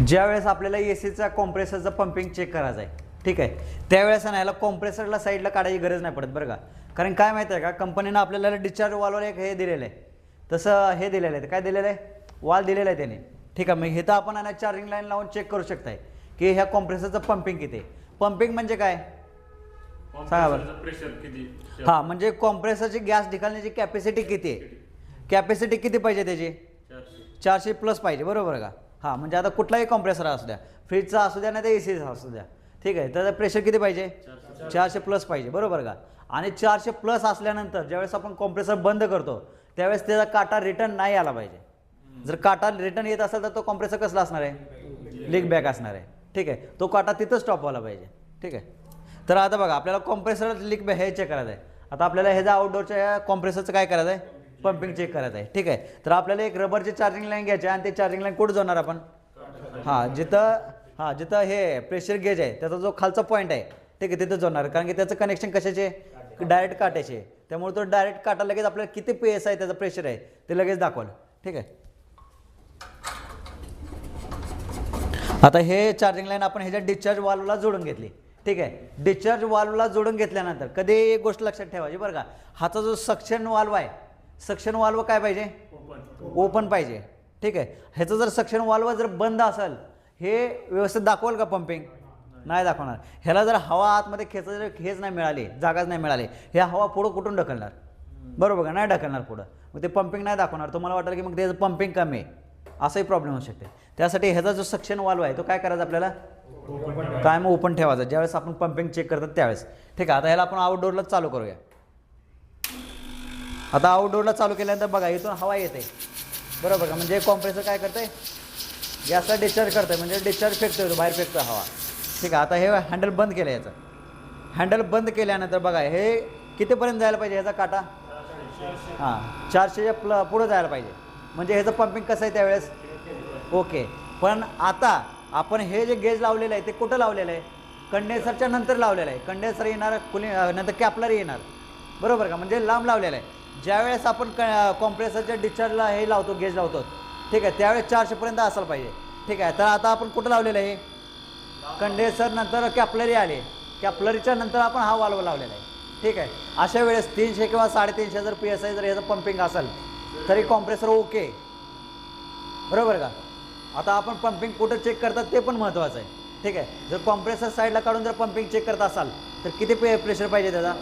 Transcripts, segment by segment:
ज्यावेळेस आपल्याला एसीचा कॉम्प्रेसरचं pumping check करायचं आहे, ठीक आहे, त्यावेळेस ना याला कॉम्प्रेसरला साईडला काढायची गरज नाही पडत बरं का. कारण काय माहिती आहे का, कंपनीनं आपल्याला डिस्चार्ज वॉलवर एक हे दिलेलं आहे, तसं हे दिलेलं आहे, काय दिलेलं आहे, वॉल दिलेलं आहे त्याने, ठीक आहे. मग हे तर आपण चार्जिंग लाईन लावून चेक करू शकताय की ह्या कॉम्प्रेसरचं पंपिंग किती आहे. पंपिंग म्हणजे काय सांगा बरं. प्रेशर किती? हां, म्हणजे कॉम्प्रेसरची गॅस ढकलण्याची कॅपॅसिटी किती आहे, कॅपॅसिटी किती पाहिजे त्याची, 400 प्लस पाहिजे बरोबर का. हां, म्हणजे आता कुठलाही कॉम्प्रेसर असू द्या, फ्रीजचा असू द्या नाही तर एसीचा असू द्या, ठीक आहे, त्याचं प्रेशर किती पाहिजे, 400 प्लस पाहिजे बरोबर का. आणि 400 प्लस असल्यानंतर ज्यावेळेस आपण कॉम्प्रेसर बंद करतो त्यावेळेस त्याचा काटा रिटर्न नाही आला पाहिजे. जर काटा रिटर्न येत असेल तर तो कॉम्प्रेसर कसला असणार आहे, लीक बॅक असणार आहे, ठीक आहे. तो काटा तिथं स्टॉप व्हायला पाहिजे, ठीक आहे. तर आता बघा आपल्याला कॉम्प्रेसर लीक बॅक हे चेक करायचं आहे. आता आपल्याला ह्याचं आउटडोअरच्या कॉम्प्रेसरचं काय करायचं आहे, पंपिंग चेक करायचं आहे, ठीक आहे. तर आपल्याला एक रबरची चार्जिंग लाईन घ्यायची आहे आणि ते चार्जिंग लाईन कुठं जोडणार आपण, जिथं हे प्रेशर गेज आहे त्याचा जो खालचा पॉईंट आहे, ठीक आहे, तिथं जोडणार. कारण की त्याचं कनेक्शन कशाचे, डायरेक्ट काटायचे, त्यामुळे तो डायरेक्ट काटा लगेच आपल्याला किती PS आहे त्याचं प्रेशर आहे ते लगेच दाखवलं, ठीक आहे. आता हे चार्जिंग लाईन आपण ह्याच्या डिस्चार्ज वाल्वला जोडून घेतली, ठीक आहे. डिस्चार्ज वाल्वला जोडून घेतल्यानंतर कधी एक गोष्ट लक्षात ठेवायची बरं का, हाचा जो सक्शन वाल्व आहे, सक्शन वाल्व काय पाहिजे, ओपन पाहिजे, ठीक आहे. ह्याचं जर सक्शन वाल्व जर बंद असेल हे व्यवस्थित दाखवाल का पंपिंग, नाही दाखवणार. ह्याला जर हवा आतमध्ये खेच नाही मिळाली, जागाच नाही मिळाली, ह्या हवा पुढं कुठून ढकलणार, बरोबर का, नाही ढकलणार पुढं, मग ते पंपिंग नाही दाखवणार. तुम्हाला वाटेल की मग त्याचं पंपिंग कमी आहे, असाही प्रॉब्लेम होऊ शकते. त्यासाठी ह्याचा जो सक्शन वाल्व आहे तो काय करायचा आपल्याला, कायम ओपन ठेवायचा ज्यावेळेस आपण पंपिंग चेक करतात त्यावेळेस, ठीक आहे. आता ह्याला आपण आउटडोअरला चालू करूया. आता आउटडोअरला चालू केल्यानंतर बघा इथून हवा येते बरोबर का, म्हणजे कॉम्प्रेसर काय करते, गॅसला डिस्चार्ज करते, म्हणजे डिस्चार्ज फेकतो, बाहेर फेकतो हवा, ठीक आहे. आता हे हँडल बंद केलं, याचं हँडल बंद केल्यानंतर बघा हे कितीपर्यंत जायला पाहिजे ह्याचा काटा, हां 400च्या पुढं जायला पाहिजे, म्हणजे ह्याचं पंपिंग कसं आहे त्यावेळेस ओके. पण आता आपण हे जे गेज लावलेलं आहे ते कुठं लावलेलं आहे, कंडेन्सरच्या नंतर लावलेलं आहे. कंडेन्सर येणार नंतर कॅपलर येणार बरोबर का, म्हणजे लांब लावलेलं आहे. ज्यावेळेस आपण कॉम्प्रेसरच्या डिस्चार्जला हे लावतो, गेज लावतो, ठीक आहे, त्यावेळेस 400पर्यंत असायला पाहिजे, ठीक आहे. तर आता आपण कुठं लावलेलं आहे, कंडेन्सर नंतर कॅपलरी आले, कॅपलरीच्या नंतर आपण हा वाल्व लावलेला आहे, ठीक आहे. अशा वेळेस 300 किंवा 350 जर PSI जर याचं पंपिंग असेल तरी कॉम्प्रेसर ओके बरोबर का. आता आपण पंपिंग कुठं चेक करतात ते पण महत्त्वाचं आहे, ठीक आहे. जर कॉम्प्रेसर साईडला काढून जर पंपिंग चेक करत असाल तर किती प्रेशर पाहिजे त्याचा,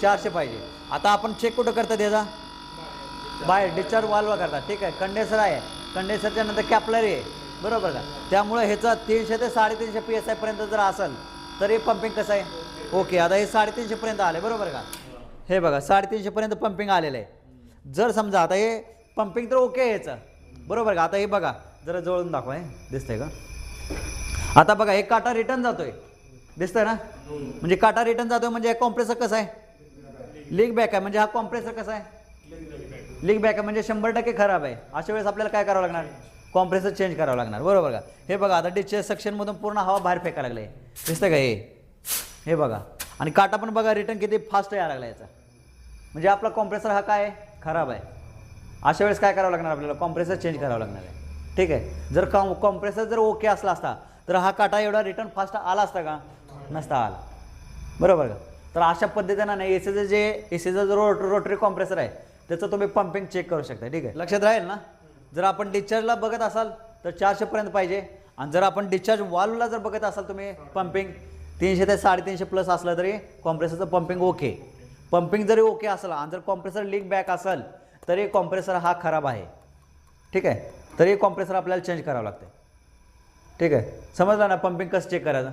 400 पाहिजे. आता आपण चेक कुठं करतात याचा, बाहेर डिस्चार्ज वाल्व करतात, ठीक आहे. कंडेन्सर आहे, कंडेन्सरच्या नंतर कॅपलरी आहे बरोबर का, त्यामुळे ह्याचा 300 ते 350 PSI पर्यंत जर असेल तरी पंपिंग कसं आहे ओके. आता हे 350 पर्यंत आले बरोबर का, हे बघा 350 पर्यंत पंपिंग आलेलं आहे. जर समजा आता हे पंपिंग तर ओके आहे याचं बरोबर का. आता हे बघा जरा जवळून दाखवा, हे दिसतंय का, आता बघा हे काटा रिटर्न जातोय, दिसतंय ना, म्हणजे काटा रिटर्न जातोय, म्हणजे कॉम्प्रेसर कसं आहे, लीक बॅक आहे, म्हणजे हा कॉम्प्रेसर कसा आहे, लीक बॅक आहे, म्हणजे 100% खराब आहे. अशा वेळेस आपल्याला काय करावं लागणार, कॉम्प्रेसर चेंज करावं लागणार बरोबर का. हे बघा आता डिस्चार्ज सेक्शनमधून पूर्ण हवा बाहेर फेकायला लागली, दिसतंय का हे बघा. आणि काटा पण बघा रिटर्न किती फास्ट यायला लागला याचा, म्हणजे आपला कॉम्प्रेसर हा काय खराब आहे. अशा वेळेस काय करावं लागणार आपल्याला, कॉम्प्रेसर चेंज करावं लागणार आहे, ठीक आहे. जर कॉम्प्रेसर जर ओके असला असता तर हा काटा एवढा रिटर्न फास्ट आला असता का, नसता आला बरोबर का. तर अशा पद्धतीनं नाही एसीचं जो रोटरी कॉम्प्रेसर आहे त्याचं तुम्ही पंपिंग चेक करू शकता, ठीक आहे. लक्षात राहील ना. जर आपण डिस्चार्जला बघत असाल तर 400पर्यंत पाहिजे, आणि जर आपण डिस्चार्ज वाल्वला जर बघत असाल तुम्ही पंपिंग 300 ते 350 प्लस असलं तरी कॉम्प्रेसरचं पंपिंग ओके. पंपिंग जरी ओके असलं आणि जर कॉम्प्रेसर लीक बॅक असेल तरी कॉम्प्रेसर हा खराब आहे, ठीक आहे. तरी कॉम्प्रेसर आपल्याला चेंज करावं लागतं, ठीक आहे. समजलं ना पंपिंग कसं चेक करायचं.